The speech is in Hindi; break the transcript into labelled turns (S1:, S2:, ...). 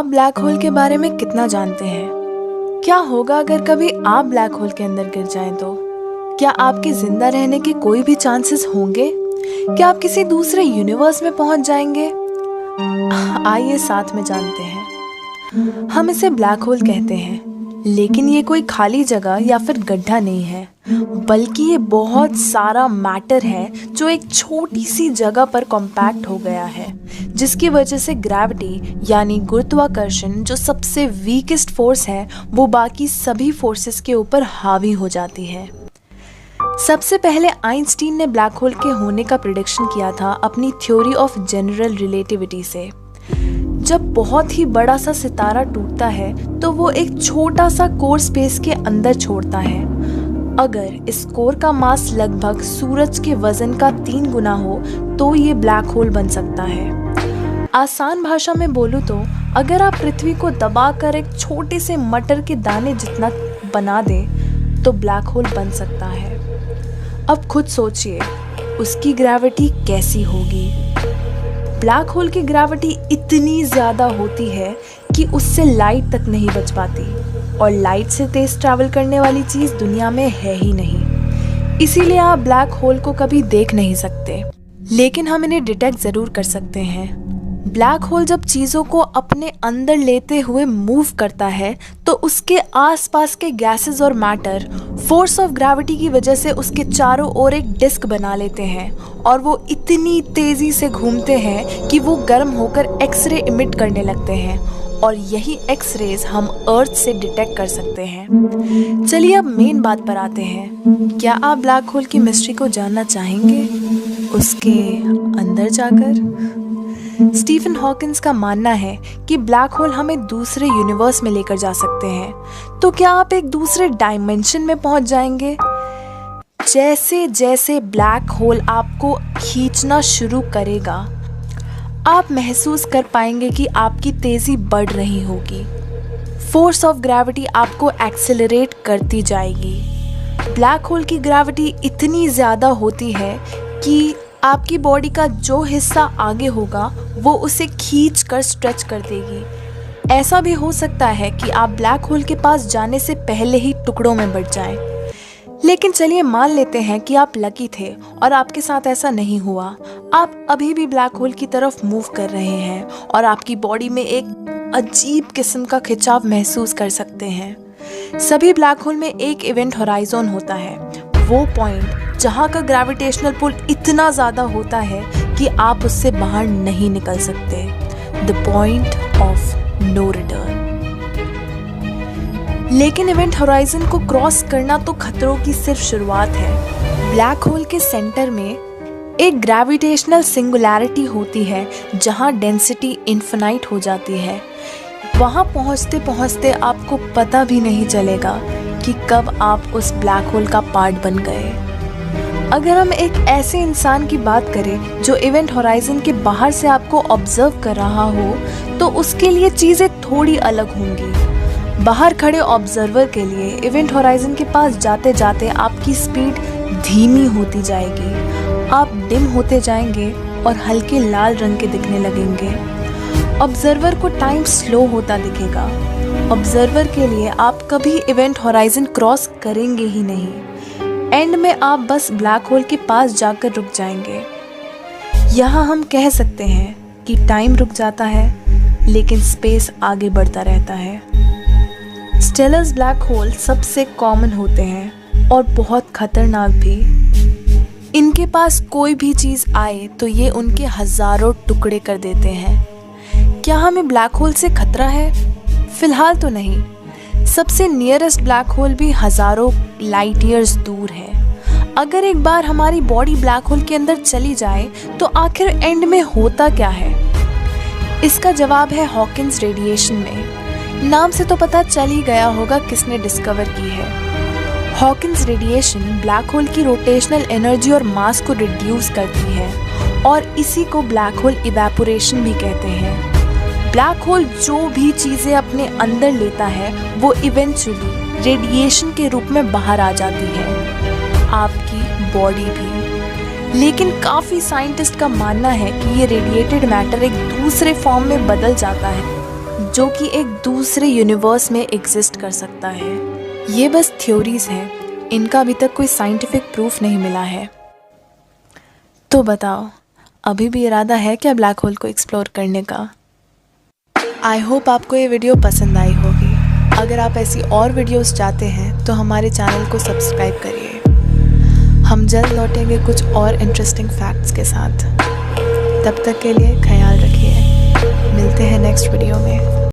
S1: आप ब्लैक होल के बारे में कितना जानते हैं? क्या होगा अगर कभी आप ब्लैक होल के अंदर गिर जाएं तो? क्या आपके जिंदा रहने के कोई भी चांसेस होंगे? क्या आप किसी दूसरे यूनिवर्स में पहुंच जाएंगे? आइए साथ में जानते हैं। हम इसे ब्लैक होल कहते हैं, लेकिन ये कोई खाली जगह या फिर गड्ढा नहीं है, बल्कि ये बहुत सारा मैटर है जो एक छोटी सी जगह पर कॉम्पैक्ट हो गया है, जिसकी वजह से ग्रेविटी यानी गुरुत्वाकर्षण जो सबसे वीकेस्ट फोर्स है वो बाकी सभी फोर्सेस के ऊपर हावी हो जाती है। सबसे पहले आइंस्टीन ने ब्लैक होल के होने का प्रिडिक्शन किया था अपनी थ्योरी ऑफ जनरल रिलेटिविटी से। जब बहुत ही बड़ा सा सितारा टूटता है तो वो एक छोटा सा कोर स्पेस के अंदर छोड़ता है। अगर इस कोर का मास लगभग सूरज के वजन का 3 गुना हो तो ये ब्लैक होल बन सकता है। आसान भाषा में बोलूँ तो अगर आप पृथ्वी को दबाकर एक छोटे से मटर के दाने जितना बना दें तो ब्लैक होल बन सकता है। अब खुद सोचिए उसकी ग्रेविटी कैसी होगी। ब्लैक होल की ग्रेविटी इतनी ज़्यादा होती है कि उससे लाइट तक नहीं बच पाती, और लाइट से तेज ट्रैवल करने वाली चीज़ दुनिया में है ही नहीं। इसीलिए आप ब्लैक होल को कभी देख नहीं सकते, लेकिन हम इन्हें डिटेक्ट ज़रूर कर सकते हैं। ब्लैक होल जब चीज़ों को अपने अंदर लेते हुए मूव करता है तो उसके आसपास के गैसेस और मैटर फोर्स ऑफ ग्रेविटी की वजह से उसके चारों ओर एक डिस्क बना लेते हैं, और वो इतनी तेज़ी से घूमते हैं कि वो गर्म होकर एक्सरे इमिट करने लगते हैं, और यही एक्सरेज हम अर्थ से डिटेक्ट कर सकते हैं। चलिए अब मेन बात पर आते हैं। क्या आप ब्लैक होल की मिस्ट्री को जानना चाहेंगे उसके अंदर जाकर? स्टीफन हॉकिंस का मानना है कि ब्लैक होल हमें दूसरे यूनिवर्स में लेकर जा सकते हैं। तो क्या आप एक दूसरे डायमेंशन में पहुंच जाएंगे? जैसे जैसे ब्लैक होल आपको खींचना शुरू करेगा, आप महसूस कर पाएंगे कि आपकी तेज़ी बढ़ रही होगी। फोर्स ऑफ ग्रेविटी आपको एक्सेलरेट करती जाएगी। ब्लैक होल की ग्रेविटी इतनी ज़्यादा होती है कि आपकी बॉडी का जो हिस्सा आगे होगा वो उसे खींच कर स्ट्रेच कर देगी। ऐसा भी हो सकता है कि आप ब्लैक होल के पास जाने से पहले ही टुकड़ों में बट जाएं। लेकिन चलिए मान लेते हैं कि आप लकी थे और आपके साथ ऐसा नहीं हुआ। आप अभी भी ब्लैक होल की तरफ मूव कर रहे हैं और आपकी बॉडी में एक अजीब किस्म का खिंचाव महसूस कर सकते हैं। सभी ब्लैक होल में एक इवेंट होराइजन होता है, वो पॉइंट जहाँ का ग्रेविटेशनल पुल इतना ज़्यादा होता है कि आप उससे बाहर नहीं निकल सकते। The point of no return. लेकिन इवेंट होराइजन को क्रॉस करना तो खतरों की सिर्फ शुरुआत है। ब्लैक होल के सेंटर में एक ग्रेविटेशनल सिंगुलैरिटी होती है जहाँ डेंसिटी इन्फिनाइट हो जाती है। वहाँ पहुँचते पहुँचते आपको पता भी नहीं चलेगा कि कब आप उस ब्लैक होल का पार्ट बन गए। अगर हम एक ऐसे इंसान की बात करें जो इवेंट होराइजन के बाहर से आपको ऑब्जर्व कर रहा हो तो उसके लिए चीज़ें थोड़ी अलग होंगी। बाहर खड़े ऑब्जर्वर के लिए इवेंट होराइजन के पास जाते जाते आपकी स्पीड धीमी होती जाएगी, आप डिम होते जाएंगे और हल्के लाल रंग के दिखने लगेंगे। ऑब्जर्वर को टाइम स्लो होता दिखेगा। ऑब्जर्वर के लिए आप कभी इवेंट होराइजन क्रॉस करेंगे ही नहीं। एंड में आप बस ब्लैक होल के पास जाकर रुक जाएंगे। यहाँ हम कह सकते हैं कि टाइम रुक जाता है लेकिन स्पेस आगे बढ़ता रहता है। स्टेलर्स ब्लैक होल सबसे कॉमन होते हैं और बहुत खतरनाक भी। इनके पास कोई भी चीज़ आए तो ये उनके हजारों टुकड़े कर देते हैं। क्या हमें ब्लैक होल से खतरा है? फिलहाल तो नहीं। सबसे नियरेस्ट ब्लैक होल भी हजारों लाइट ईयर्स दूर है। अगर एक बार हमारी बॉडी ब्लैक होल के अंदर चली जाए तो आखिर एंड में होता क्या है? इसका जवाब है हॉकिंस रेडिएशन में। नाम से तो पता चल ही गया होगा किसने डिस्कवर की है। हॉकिंस रेडिएशन ब्लैक होल की रोटेशनल एनर्जी और मास को रिड्यूस करती है, और इसी को ब्लैक होल इवेपोरेशन भी कहते हैं। ब्लैक होल जो भी चीज़ें अपने अंदर लेता है वो इवेंचुअली रेडिएशन के रूप में बाहर आ जाती है, आपकी बॉडी भी। लेकिन काफ़ी साइंटिस्ट का मानना है कि ये रेडिएटेड मैटर एक दूसरे फॉर्म में बदल जाता है जो कि एक दूसरे यूनिवर्स में एग्जिस्ट कर सकता है। ये बस थ्योरीज हैं, इनका अभी तक कोई साइंटिफिक प्रूफ नहीं मिला है। तो बताओ, अभी भी इरादा है क्या ब्लैक होल को एक्सप्लोर करने का? आई होप आपको ये वीडियो पसंद आई होगी। अगर आप ऐसी और वीडियोस चाहते हैं तो हमारे चैनल को सब्सक्राइब करिए। हम जल्द लौटेंगे कुछ और इंटरेस्टिंग फैक्ट्स के साथ। तब तक के लिए ख्याल रखिए। मिलते हैं नेक्स्ट वीडियो में।